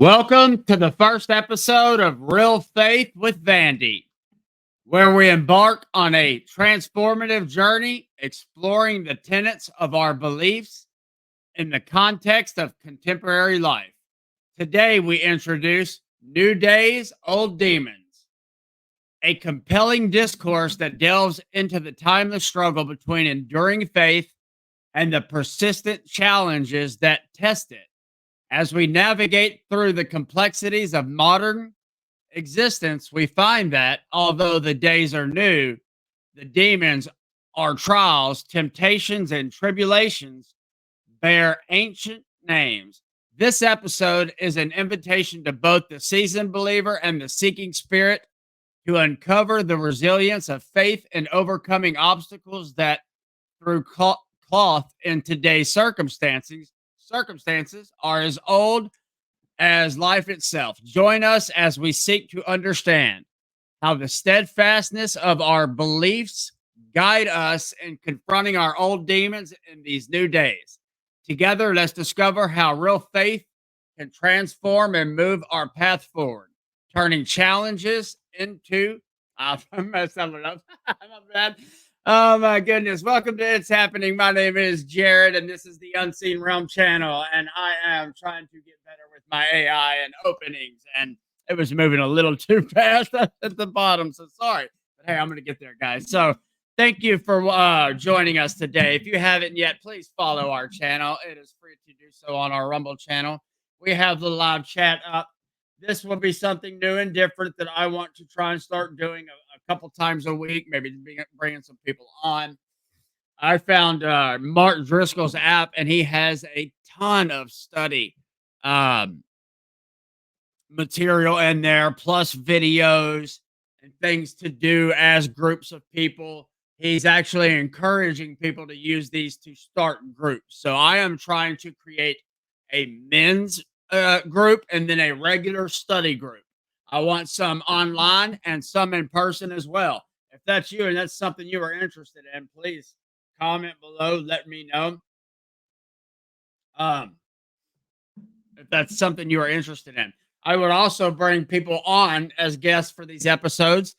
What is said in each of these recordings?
Welcome to the first episode of Real Faith with Vandy, where we embark on a transformative journey exploring the tenets of our beliefs in the context of contemporary life. Today, we introduce New Days, Old Demons, a compelling discourse that delves into the timeless struggle between enduring faith and the persistent challenges that test it. As we navigate through the complexities of modern existence, we find that although the days are new, the demons, our trials, temptations, and tribulations bear ancient names. This episode is an invitation to both the seasoned believer and the seeking spirit to uncover the resilience of faith in overcoming obstacles that, through cloth in today's circumstances are as old as life itself. Join us as we seek to understand how the steadfastness of our beliefs guide us in confronting our old demons in these new days. Together, let's discover how real faith can transform and move our path forward, turning challenges into. I messed that one up. My bad. Oh my goodness. Welcome to It's Happening. My name is Jared, and this is the Unseen Realm channel. And I am trying to get better with my AI and openings. And it was moving a little too fast at the bottom. So sorry. But hey, I'm going to get there, guys. So thank you for joining us today. If you haven't yet, please follow our channel. It is free to do so on our Rumble channel. We have the live chat up. This will be something new and different that I want to try and start doing a couple times a week, maybe bringing some people on. I found Mark Driscoll's app, and he has a ton of study material in there, plus videos and things to do as groups of people. He's actually encouraging people to use these to start groups. So I am trying to create a men's group and then a regular study group. I want some online and some in person as well. If that's you and that's something you are interested in, please comment below. Let me know. If that's something you are interested in. I would also bring people on as guests for these episodes.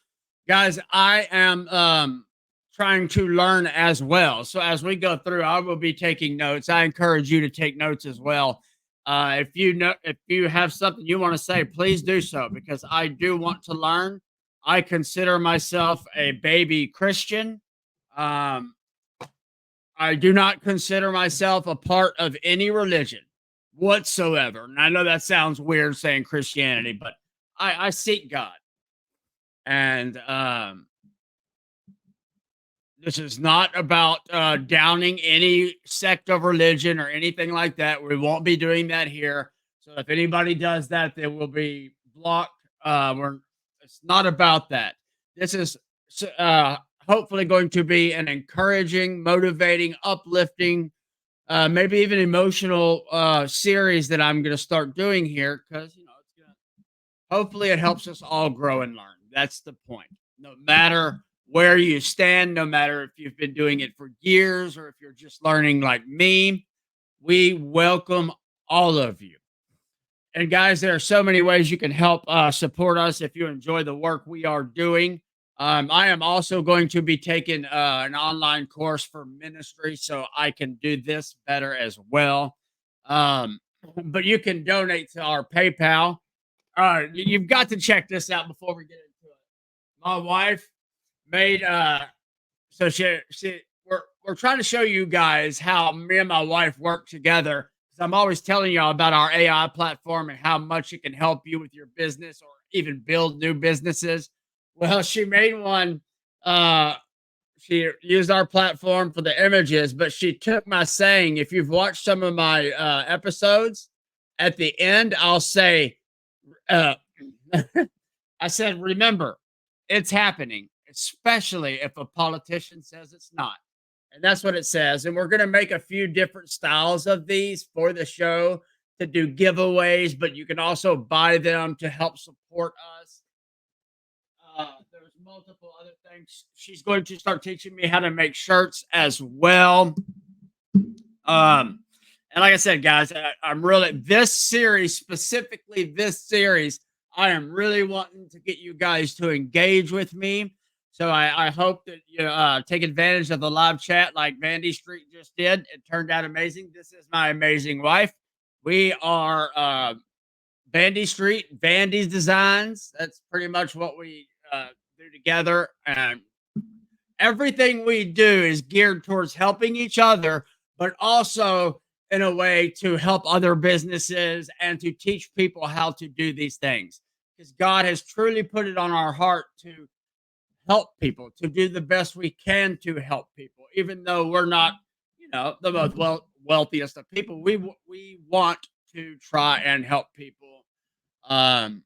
Guys, I am trying to learn as well. So as we go through, I will be taking notes. I encourage you to take notes as well. If you have something you want to say, please do so, because I do want to learn. I consider myself a baby Christian. I do not consider myself a part of any religion whatsoever. And I know that sounds weird saying Christianity, but I seek God. And this is not about downing any sect of religion or anything like that. We won't be doing that here. So if anybody does that, they will be blocked. It's not about that. This is hopefully going to be an encouraging, motivating, uplifting, maybe even emotional series that I'm going to start doing here, because hopefully it helps us all grow and learn. That's the point. No matter where you stand, no matter if you've been doing it for years or if you're just learning like me, we welcome all of you. And guys, there are so many ways you can help support us if you enjoy the work we are doing. I am also going to be taking an online course for ministry so I can do this better as well. But you can donate to our PayPal. You've got to check this out before we get into it. My wife made so we're trying to show you guys how me and my wife work together, because I'm always telling y'all about our AI platform and how much it can help you with your business or even build new businesses. Well, she made one. She used our platform for the images, but she took my saying. If you've watched some of my episodes, at the end I'll say I said, remember, it's happening, especially if a politician says it's not. And that's what it says. And we're going to make a few different styles of these for the show to do giveaways, but you can also buy them to help support us. There's multiple other things. She's going to start teaching me how to make shirts as well. And And like I said, guys, I'm really this series, specifically this series, I am really wanting to get you guys to engage with me. So I hope that you take advantage of the live chat like Vandy Street just did. It turned out amazing. This is my amazing wife. We are Vandy Street, Vandy's Designs. That's pretty much what we do together. And everything we do is geared towards helping each other, but also in a way to help other businesses and to teach people how to do these things. Because God has truly put it on our heart to help people, to do the best we can to help people, even though we're not, the most wealthiest of people. We want to try and help people. Um,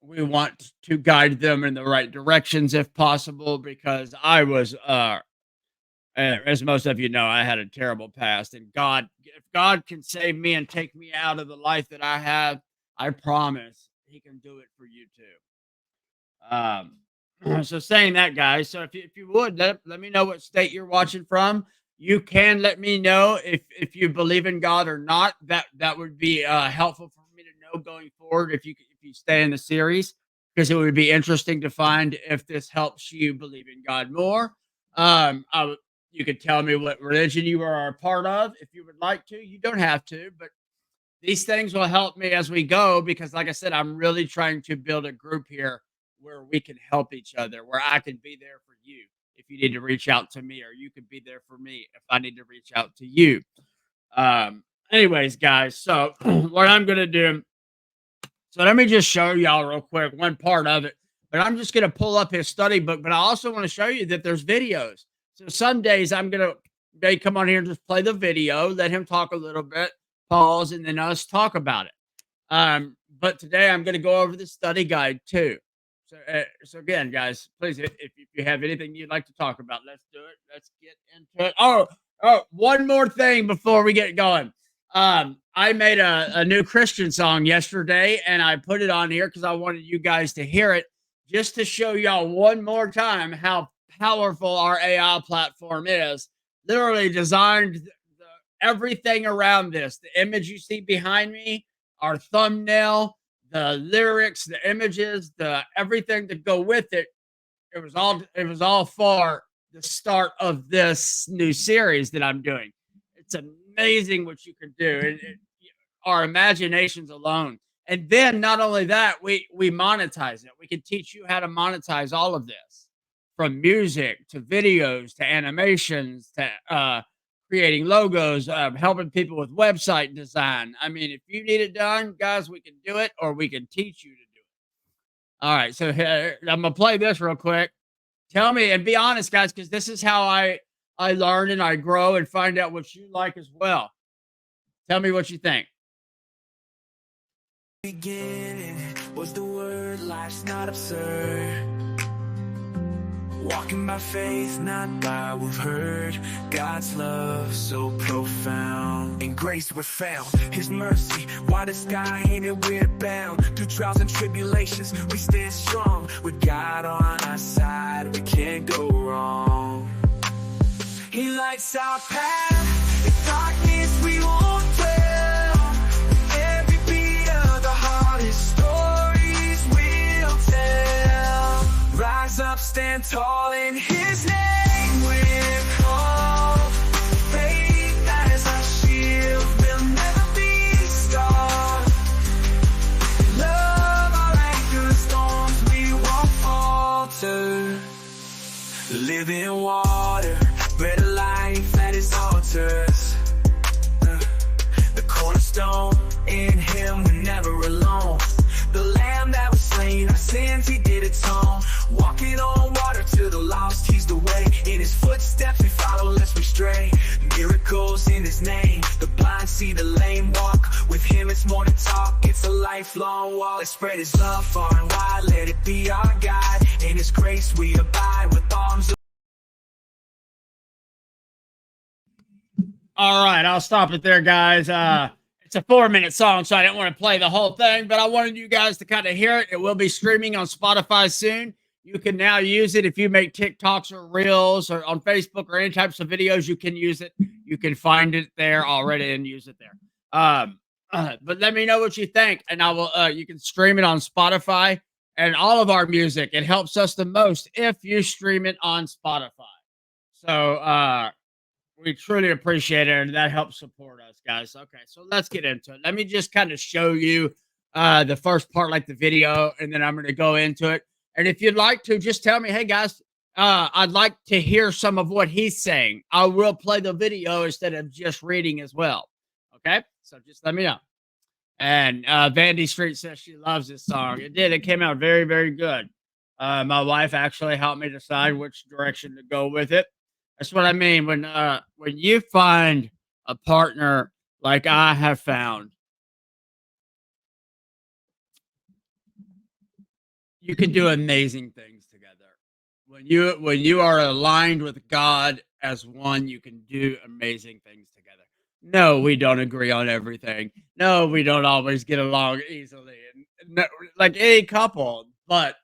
we want to guide them in the right directions if possible, because I was as most of you know, I had a terrible past, and if God can save me and take me out of the life that I have, I promise He can do it for you too. So saying that, guys, so if you would let me know what state you're watching from. You can let me know if you believe in God or not. That would be helpful for me to know going forward if you stay in the series, because it would be interesting to find if this helps you believe in God more. You could tell me what religion you are a part of if you would like to. You don't have to, but these things will help me as we go, because, like I said, I'm really trying to build a group here where we can help each other, where I can be there for you if you need to reach out to me, or you could be there for me if I need to reach out to you. Anyways, guys, so what I'm going to do, so let me just show y'all real quick one part of it, but I'm just going to pull up his study book, but I also want to show you that there's videos. So some days they come on here and just play the video, let him talk a little bit, pause, and then us talk about it. But today I'm going to go over the study guide too. So again, guys, please, if you have anything you'd like to talk about, let's do it. Let's get into it. One more thing before we get going. I made a new Christian song yesterday, and I put it on here because I wanted you guys to hear it, just to show y'all one more time how powerful our AI platform is. Literally designed everything around this. The image you see behind me, our thumbnail, the lyrics, the images, the everything to go with it. It was all for the start of this new series that I'm doing. It's amazing what you can do. Our imaginations alone. And then not only that, we monetize it. We can teach you how to monetize all of this, from music to videos to animations to creating logos, helping people with website design. I mean, if you need it done, guys, we can do it, or we can teach you to do it. All right, so I'm gonna play this real quick. Tell me and be honest, guys, because this is how I learn and I grow and find out what you like as well. Tell me what you think. Beginning was the word, life's not absurd. Walking by faith, not by what we've heard. God's love so profound. In grace we're found, His mercy, why the sky ain't it we're bound. Through trials and tribulations, we stand strong. With God on our side, we can't go wrong. He lights our path, in darkness we won't dwell. With every beat of the heart, His stories we'll tell. Rise up, stand tall in His name, we're called. Faith as our shield, we'll never be scarred. Love our anchor, storms we won't falter. The living water, bread of life at His altars. The cornerstone, in Him we're never alone. The Lamb that was slain, our sins He did atone. Walking on water to the lost, He's the way. In His footsteps we follow lest we stray. Miracles in His name, the blind see, the lame walk. With Him it's more than talk, it's a lifelong walk. Let's spread His love far and wide, let it be our guide. In His grace we abide with arms. All right, I'll stop it there, guys. It's a 4-minute song, so I didn't want to play the whole thing, but I wanted you guys to kind of hear it. It will be streaming on Spotify soon. You can now use it if you make TikToks or Reels or on Facebook or any types of videos. You can use it. you can find it there already and use it there. But let me know what you think, and I will. You can stream it on Spotify and all of our music. It helps us the most if you stream it on Spotify. So we truly appreciate it, and that helps support us, guys. Okay, so let's get into it. Let me just kind of show you the first part, like the video, and then I'm going to go into it. And if you'd like to, just tell me, hey guys, I'd like to hear some of what he's saying. I will play the video instead of just reading as well. Okay, so just let me know. And Vandy Street says she loves this song. It did. It came out very, very good. My wife actually helped me decide which direction to go with it. That's what I mean when you find a partner like I have found, you can do amazing things together. When you are aligned with God as one, you can do amazing things together. No, we don't agree on everything. No, we don't always get along easily, and no, like any couple. But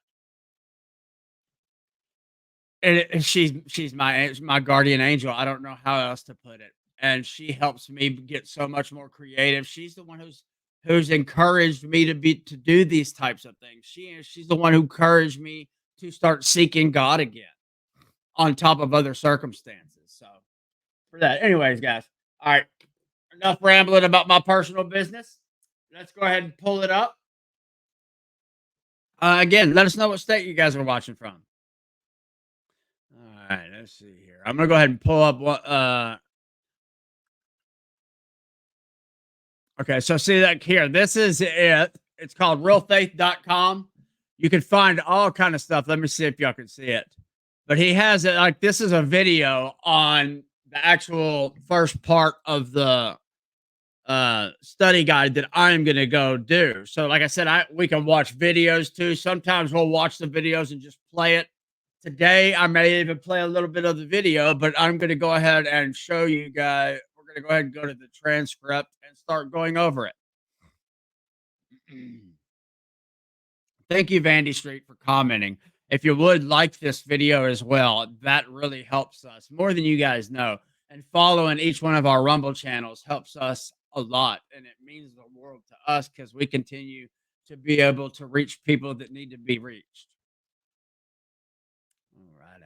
and she's my guardian angel. I don't know how else to put it. And she helps me get so much more creative. She's the one who's encouraged me to do these types of things. She's the one who encouraged me to start seeking God again on top of other circumstances. So for that, anyways, guys. All right, enough rambling about my personal business. Let's go ahead and pull it up. Again, let us know what state you guys are watching from. All right, let's see here. I'm gonna go ahead and pull up what. Okay, so see that here. This is it. It's called realfaith.com. You can find all kind of stuff. Let me see if y'all can see it. But he has it like this is a video on the actual first part of the study guide that I'm gonna go do. So, like I said, we can watch videos too. Sometimes we'll watch the videos and just play it. Today, I may even play a little bit of the video, but I'm gonna go ahead and show you guys. We're gonna go ahead and go to the transcript and start going over it. Thank you, Vandy Street, for commenting. If you would like this video as well, that really helps us more than you guys know. And following each one of our Rumble channels helps us a lot. And it means the world to us because we continue to be able to reach people that need to be reached. All right,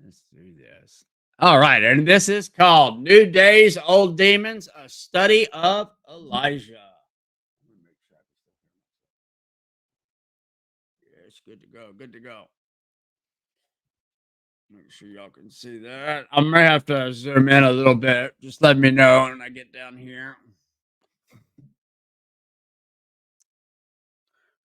let's do this. All right. And this is called New Days, Old Demons, a study of Elijah. It's good to go. Good to go. Make sure y'all can see that. I may have to zoom in a little bit. Just let me know when I get down here.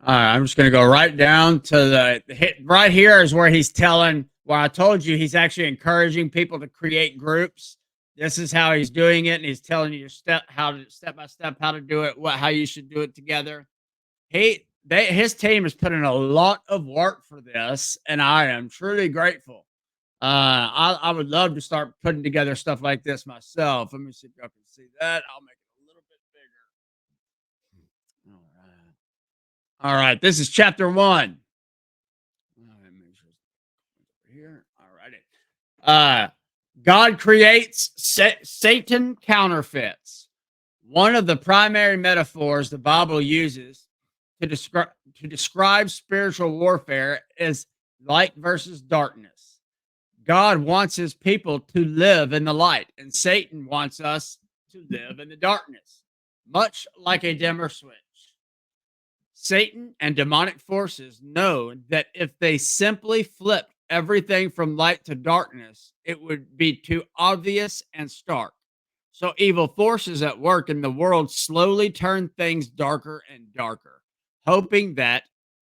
All right, I'm just going to go right down to the hit. Right here is where he's telling, where I told you he's actually encouraging people to create groups. This is how he's doing it, and he's telling you step by step how to do it, how you should do it together. His team has put in a lot of work for this, and I am truly grateful. I would love to start putting together stuff like this myself. Let me see if y'all can see that. I'll make it a little bit bigger. All right. This is chapter 1. Let me just here. All righty. God creates, Satan counterfeits. One of the primary metaphors the Bible uses to describe spiritual warfare is light versus darkness. God wants his people to live in the light, and Satan wants us to live in the darkness, much like a dimmer switch. Satan and demonic forces know that if they simply flipped everything from light to darkness, it would be too obvious and stark. So evil forces at work in the world slowly turn things darker and darker, hoping that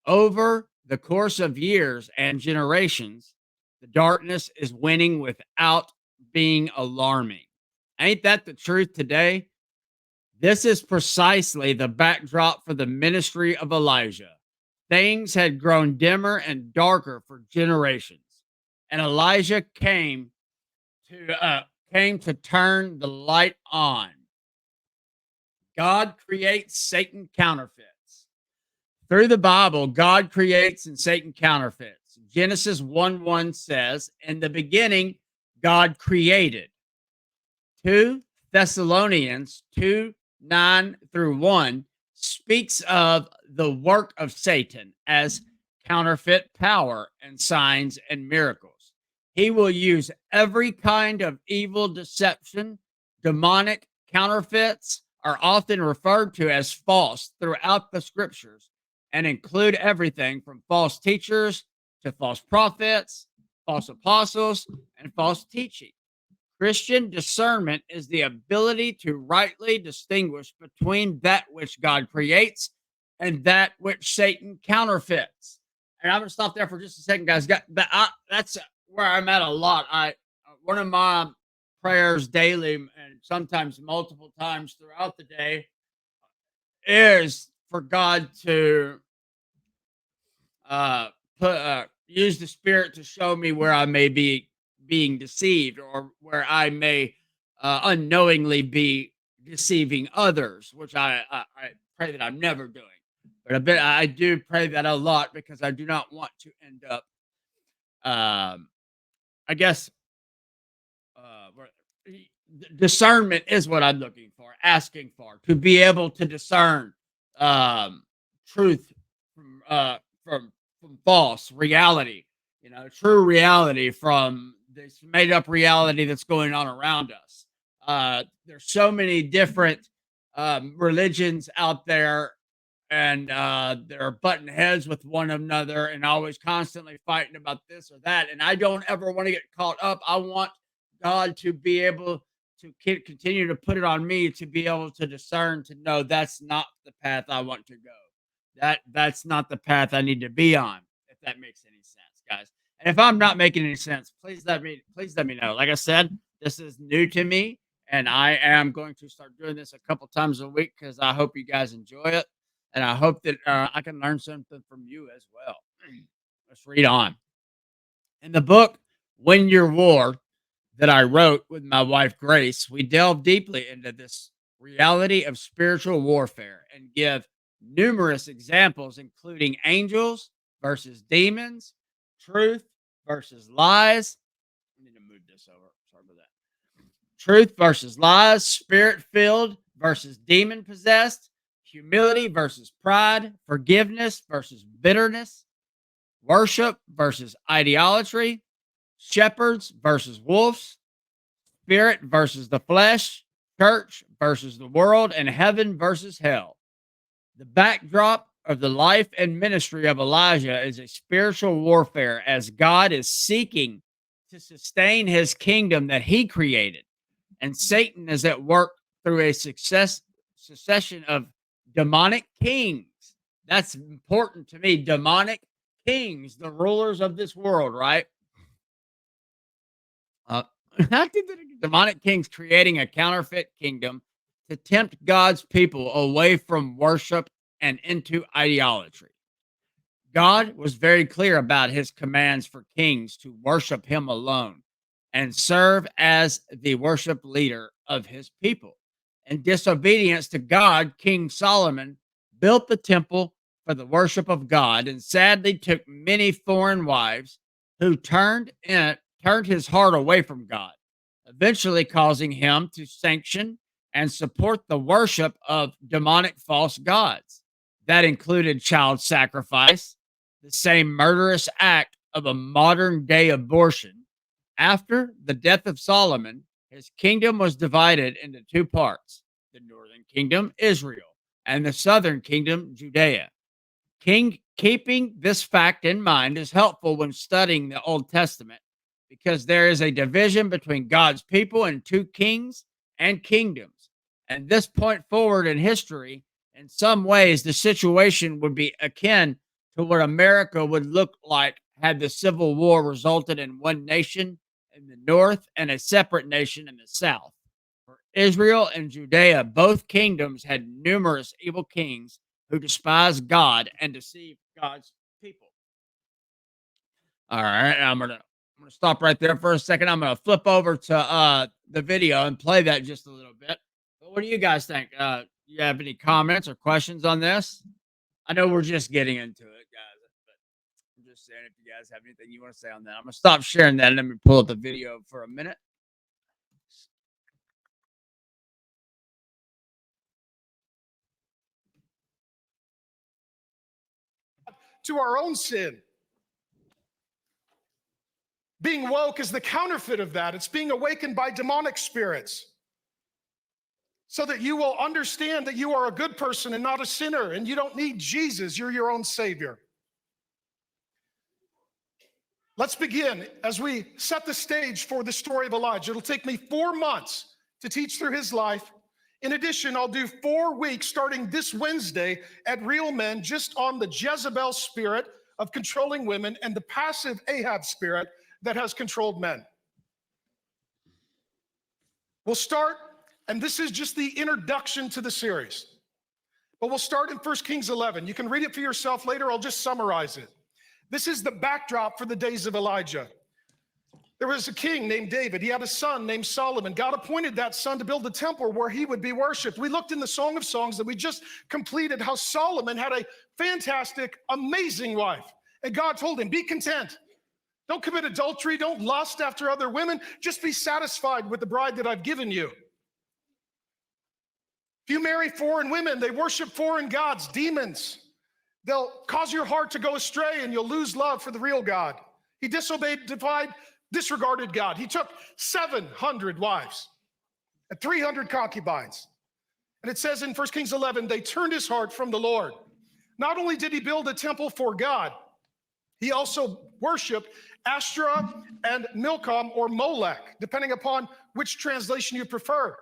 over the course of years and generations, the darkness is winning without being alarming. Ain't that the truth today? This is precisely the backdrop for the ministry of Elijah. Things had grown dimmer and darker for generations, and Elijah came to turn the light on. God creates, Satan counterfeits. Through the Bible, God creates and Satan counterfeits. Genesis 1:1 says, "In the beginning, God created." 2 Thessalonians 2 9 through 1 speaks of the work of Satan as counterfeit power and signs and miracles. He will use every kind of evil deception. Demonic counterfeits are often referred to as false throughout the scriptures and include everything from false teachers to false prophets, false apostles, and false teaching. Christian discernment is the ability to rightly distinguish between that which God creates and that which Satan counterfeits. And I'm going to stop there for just a second, guys. That's where I'm at a lot. One of my prayers daily and sometimes multiple times throughout the day is for God to uh, use the Spirit to show me where I may be being deceived or where I may unknowingly be deceiving others, which I pray that I'm never doing. But I do pray that a lot because I do not want to end up, I guess, where- discernment is what I'm looking for, asking for, to be able to discern truth from from false reality, true reality from this made up reality that's going on around us. There's so many different religions out there, and they're butting heads with one another and always constantly fighting about this or that. And I don't ever want to get caught up. I want God to be able to continue to put it on me to be able to discern, to know that's not the path I want to go. That's not the path I need to be on, if that makes any sense, guys. And if I'm not making any sense, please let me know. Like I said, this is new to me, and I am going to start doing this a couple times a week because I hope you guys enjoy it, and I hope that I can learn something from you as well. Let's read on. In the book "Win Your War" that I wrote with my wife Grace, we delve deeply into this reality of spiritual warfare and give numerous examples, including angels versus demons, truth versus lies. I need to move this over. Sorry about that. Truth versus lies, spirit filled versus demon possessed, humility versus pride, forgiveness versus bitterness, worship versus idolatry, shepherds versus wolves, spirit versus the flesh, church versus the world, and heaven versus hell. The backdrop of the life and ministry of Elijah is a spiritual warfare as God is seeking to sustain his kingdom that he created. And Satan is at work through a succession of demonic kings. That's important to me. Demonic kings, the rulers of this world, right? Uh, demonic kings creating a counterfeit kingdom to tempt God's people away from worship and into idolatry. God was very clear about his commands for kings to worship him alone and serve as the worship leader of his people. In disobedience to God, King Solomon built the temple for the worship of God and sadly took many foreign wives who turned his heart away from God, eventually causing him to sanction and support the worship of demonic false gods. That included child sacrifice, the same murderous act of a modern day abortion. After the death of Solomon, his kingdom was divided into two parts: the northern kingdom, Israel, and the southern kingdom, Judea. Keeping this fact in mind is helpful when studying the Old Testament because there is a division between God's people and two kings and kingdoms. And this point forward in history, in some ways, the situation would be akin to what America would look like had the Civil War resulted in one nation in the north and a separate nation in the south. For Israel and Judea, both kingdoms had numerous evil kings who despised God and deceived God's people. All right, I'm gonna stop right there for a second. I'm gonna flip over to the video and play that just a little bit. But what do you guys think? You have any comments or questions on this? I know we're just getting into it, guys, but I'm just saying if you guys have anything you want to say on that. I'm gonna stop sharing that and let me pull up the video for a minute. to our own sin. Being woke is the counterfeit of that. It's being awakened by demonic spirits so that you will understand that you are a good person and not a sinner, and you don't need Jesus. You're your own Savior. Let's begin as we set the stage for the story of Elijah. It'll take me 4 months to teach through his life. In addition, I'll do 4 weeks starting this Wednesday at Real Men just on the Jezebel spirit of controlling women and the passive Ahab spirit that has controlled men. We'll start, and this is just the introduction to the series, but we'll start in 1 Kings 11. You can read it for yourself later. I'll just summarize it. This is the backdrop for the days of Elijah. There was a king named David. He had a son named Solomon. God appointed that son to build a temple where he would be worshiped. We looked in the Song of Songs that we just completed how Solomon had a fantastic, amazing wife. And God told him, be content. Don't commit adultery. Don't lust after other women. Just be satisfied with the bride that I've given you. If you marry foreign women, they worship foreign gods, demons. They'll cause your heart to go astray and you'll lose love for the real God. He disregarded God. He took 700 wives and 300 concubines. And it says in 1 Kings 11, they turned his heart from the Lord. Not only did he build a temple for God, he also worshiped Asherah and Milcom or Molech, depending upon which translation you prefer.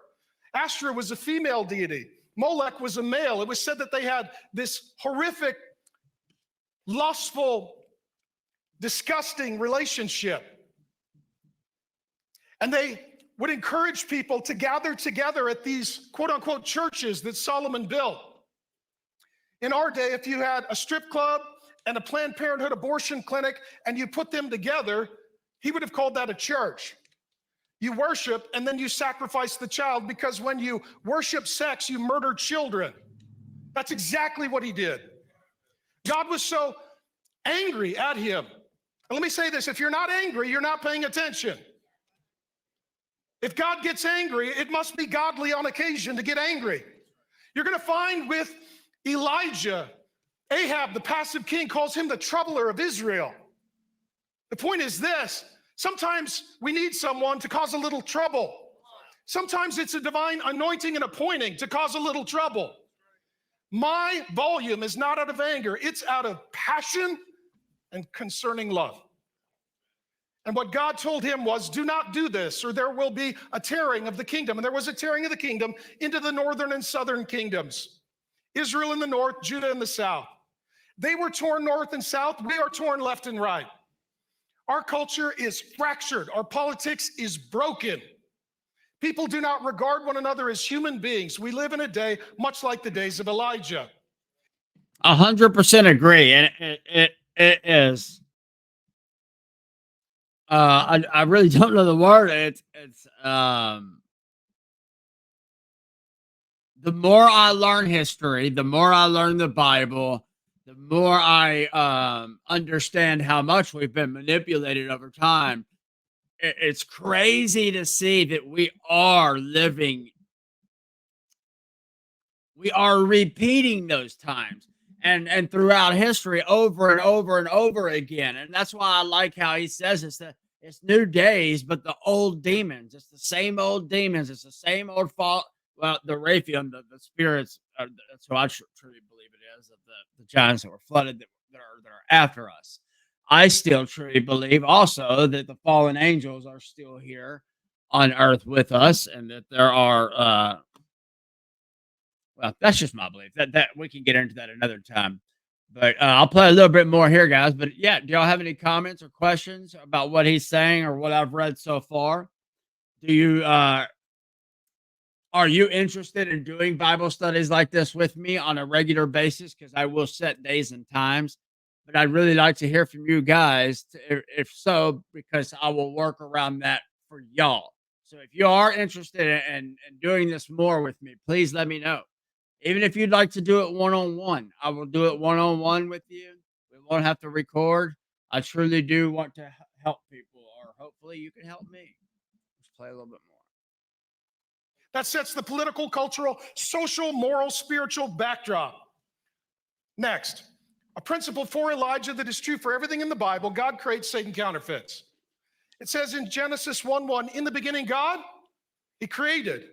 Asherah was a female deity. Molech was a male. It was said that they had this horrific, lustful, disgusting relationship. And they would encourage people to gather together at these quote-unquote churches that Solomon built. In our day, if you had a strip club and a Planned Parenthood abortion clinic and you put them together, he would have called that a church. You worship and then you sacrifice the child, because when you worship sex, you murder children. That's exactly what he did. God was so angry at him. And let me say this, if you're not angry, you're not paying attention. If God gets angry, it must be godly on occasion to get angry. You're going to find with Elijah, Ahab, the passive king, calls him the troubler of Israel. The point is this, sometimes we need someone to cause a little trouble. Sometimes it's a divine anointing and appointing to cause a little trouble. My volume is not out of anger, it's out of passion and concerning love. And what God told him was, do not do this, or there will be a tearing of the kingdom. And there was a tearing of the kingdom into the northern and southern kingdoms. Israel in the north, Judah in the south. They were torn north and south. We are torn left and right. Our culture is fractured. Our politics is broken. People do not regard one another as human beings. We live in a day much like the days of Elijah. 100% agree. And it is. I really don't know the word. It's the more I learn history, the more I learn the Bible, the more I understand how much we've been manipulated over time. It's crazy to see that we are repeating those times and throughout history over and over and over again. And that's why I like how he says it's new days, but the old demons, it's the same old demons. It's the same old fault. Well, the Raphaim, the spirits, that's what I truly believe it is, of the giants that were flooded that are after us. I still truly believe also that the fallen angels are still here on earth with us, and that there are, well, that's just my belief. That we can get into that another time. But I'll play a little bit more here, guys. But yeah, do y'all have any comments or questions about what he's saying or what I've read so far? Do you are you interested in doing Bible studies like this with me on a regular basis? Because I will set days and times. But I'd really like to hear from you guys, if so, because I will work around that for y'all. So if you are interested in doing this more with me, please let me know. Even if you'd like to do it one-on-one, I will do it one-on-one with you. We won't have to record. I truly do want to help people, or hopefully you can help me. Let's play a little bit more. That sets the political, cultural, social, moral, spiritual backdrop. Next, A principle for Elijah that is true for everything in the Bible. God creates, Satan counterfeits. It says in Genesis 1:1, in the beginning, God, he created.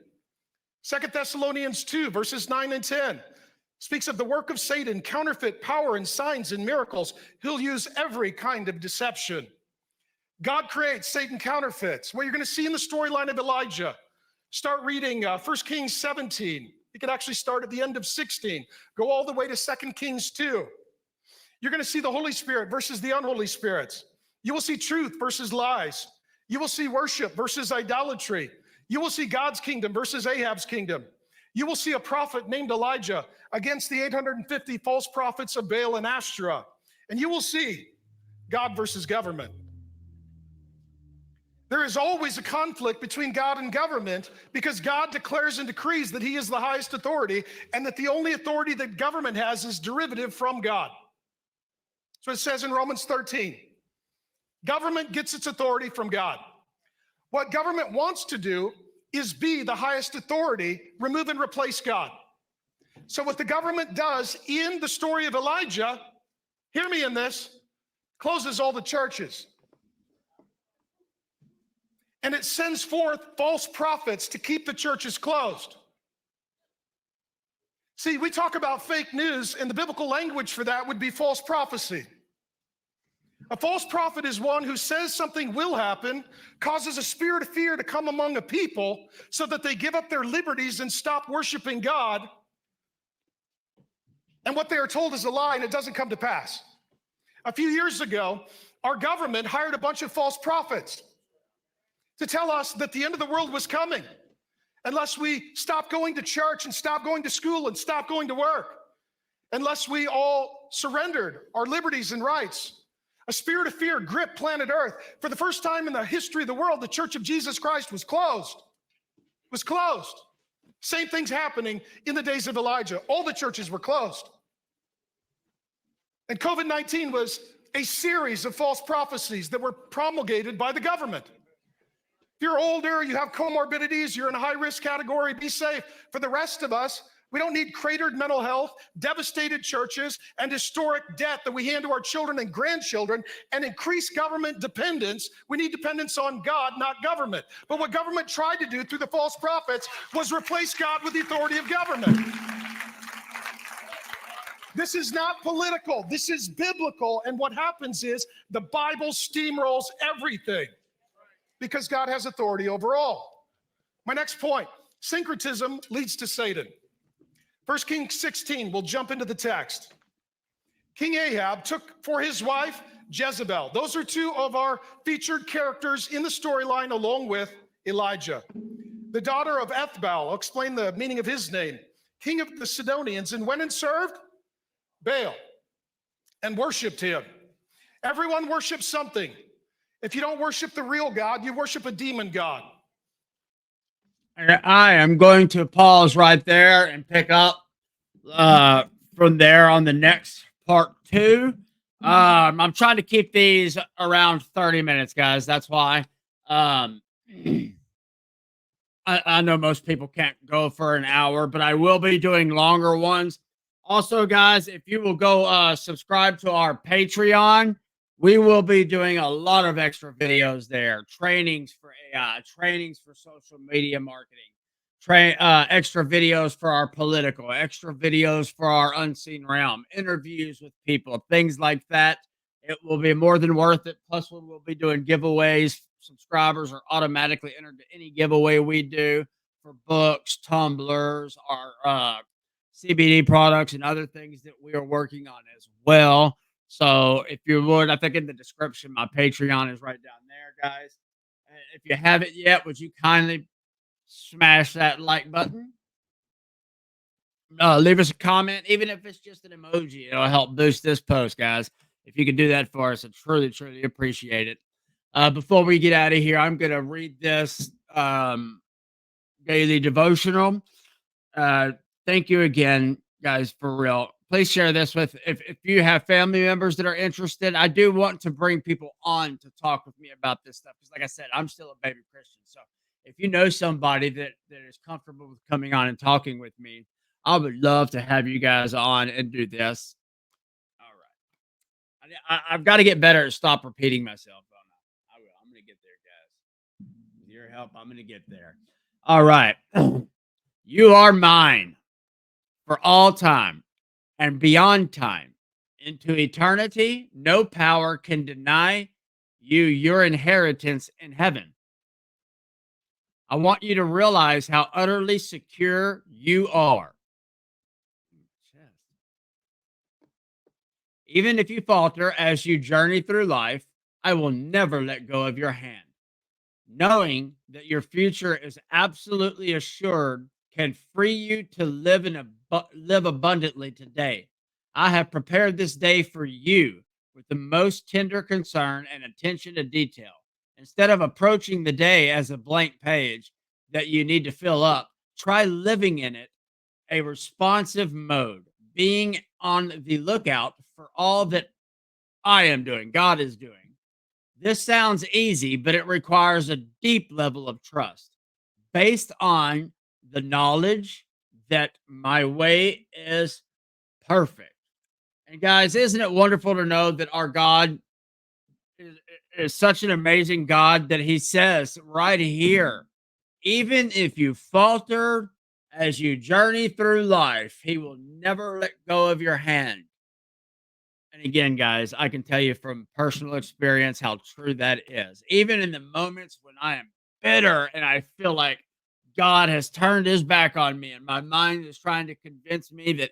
2 Thessalonians 2, verses 9 and 10, speaks of the work of Satan, counterfeit power and signs and miracles. He'll use every kind of deception. God creates, Satan counterfeits. What you're going to see in the storyline of Elijah, start reading 1 Kings 17. You could actually start at the end of 16. Go all the way to 2 Kings 2. You're going to see the Holy Spirit versus the unholy spirits. You will see truth versus lies. You will see worship versus idolatry. You will see God's kingdom versus Ahab's kingdom. You will see a prophet named Elijah against the 850 false prophets of Baal and Ashtoreth. And you will see God versus government. There is always a conflict between God and government because God declares and decrees that he is the highest authority and that the only authority that government has is derivative from God. That's what it says in Romans 13. Government gets its authority from God. What government wants to do is be the highest authority, remove and replace God. So what the government does in the story of Elijah, hear me in this, closes all the churches. And it sends forth false prophets to keep the churches closed. See, we talk about fake news, and the biblical language for that would be false prophecy. A false prophet is one who says something will happen, causes a spirit of fear to come among a people so that they give up their liberties and stop worshiping God. And what they are told is a lie, and it doesn't come to pass. A few years ago, our government hired a bunch of false prophets to tell us that the end of the world was coming unless we stop going to church and stop going to school and stop going to work, unless we all surrendered our liberties and rights. A spirit of fear gripped planet Earth. For the first time in the history of the world, the Church of Jesus Christ was closed. It was closed. Same thing's happening in the days of Elijah. All the churches were closed. And COVID-19 was a series of false prophecies that were promulgated by the government. If you're older, you have comorbidities, you're in a high-risk category, be safe. For the rest of us, we don't need cratered mental health, devastated churches, and historic debt that we hand to our children and grandchildren, and increased government dependence. We need dependence on God, not government. But what government tried to do through the false prophets was replace God with the authority of government. This is not political. This is biblical. And what happens is the Bible steamrolls everything because God has authority over all. My next point, syncretism leads to Satan. 1 Kings 16, we'll jump into the text. King Ahab took for his wife Jezebel. Those are two of our featured characters in the storyline along with Elijah. The daughter of Ethbaal, I'll explain the meaning of his name, king of the Sidonians, and went and served Baal and worshiped him. Everyone worships something. If you don't worship the real God, you worship a demon god. I am going to pause right there and pick up from there on the next part 2. I'm trying to keep these around 30 minutes, guys. That's why. I know most people can't go for an hour, but I will be doing longer ones. Also, guys, if you will go subscribe to our Patreon, we will be doing a lot of extra videos there. Trainings for AI, trainings for social media marketing, extra videos for our political, extra videos for our unseen realm, interviews with people, things like that. It will be more than worth it. Plus, we will be doing giveaways. Subscribers are automatically entered to any giveaway we do for books, tumblers, our CBD products, and other things that we are working on as well. So if you would, I think in the description, my Patreon is right down there, guys. And if you haven't yet, would you kindly smash that like button? Leave us a comment, even if it's just an emoji. It'll help boost this post, guys. If you could do that for us, I truly, truly appreciate it. Before we get out of here, I'm going to read this daily devotional. Thank you again, guys, for real. Please share this with, if you have family members that are interested. I do want to bring people on to talk with me about this stuff. Because like I said, I'm still a baby Christian. So if you know somebody that is comfortable with coming on and talking with me, I would love to have you guys on and do this. All right. I've got to get better at stop repeating myself. Oh, no, I will. I'm going to get there, guys. With your help, I'm going to get there. All right. You are mine for all time and beyond time. Into eternity, no power can deny you your inheritance in heaven. I want you to realize how utterly secure you are. Even if you falter as you journey through life, I will never let go of your hand. Knowing that your future is absolutely assured can free you to live abundantly today. I have prepared this day for you with the most tender concern and attention to detail. Instead of approaching the day as a blank page that you need to fill up, try living in it a responsive mode, being on the lookout for all that I am doing, God is doing. This sounds easy, but it requires a deep level of trust based on the knowledge that my way is perfect. And guys, isn't it wonderful to know that our God is, is such an amazing God that He says right here, even if you falter as you journey through life, He will never let go of your hand. And again, guys, I can tell you from personal experience how true that is. Even in the moments when I am bitter and I feel like God has turned his back on me and my mind is trying to convince me that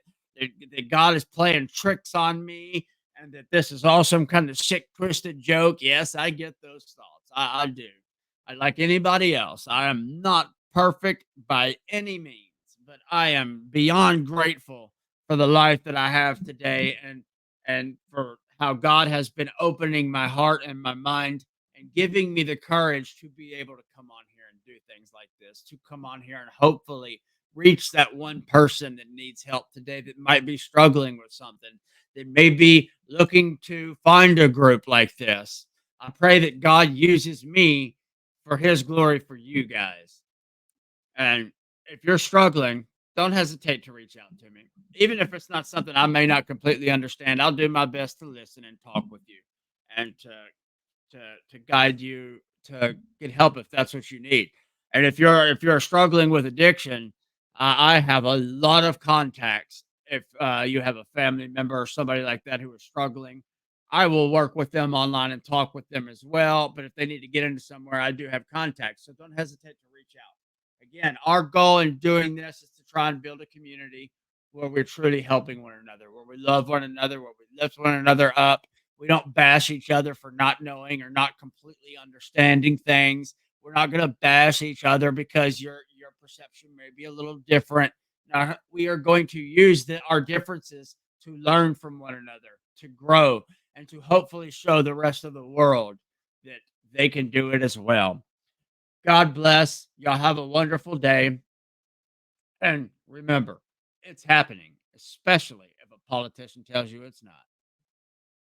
God is playing tricks on me and that this is all some kind of sick, twisted joke. Yes, I get those thoughts. I do. I like anybody else. I am not perfect by any means, but I am beyond grateful for the life that I have today and for how God has been opening my heart and my mind and giving me the courage to be able to come on here and do things like this, to come on here and hopefully reach that one person that needs help today that might be struggling with something, that may be looking to find a group like this. I pray that God uses me for his glory for you guys. And if you're struggling, don't hesitate to reach out to me. Even if it's not something I may not completely understand, I'll do my best to listen and talk with you and to guide you to get help if that's what you need. And if you're struggling with addiction, I have a lot of contacts. If you have a family member or somebody like that who is struggling, I will work with them online and talk with them as well. But if they need to get into somewhere, I do have contacts. So don't hesitate to reach out. Again, our goal in doing this is to try and build a community where we're truly helping one another, where we love one another, where we lift one another up. We don't bash each other for not knowing or not completely understanding things. We're not going to bash each other because your perception may be a little different. Now, we are going to use our differences to learn from one another, to grow, and to hopefully show the rest of the world that they can do it as well. God bless. Y'all have a wonderful day. And remember, it's happening, especially if a politician tells you it's not.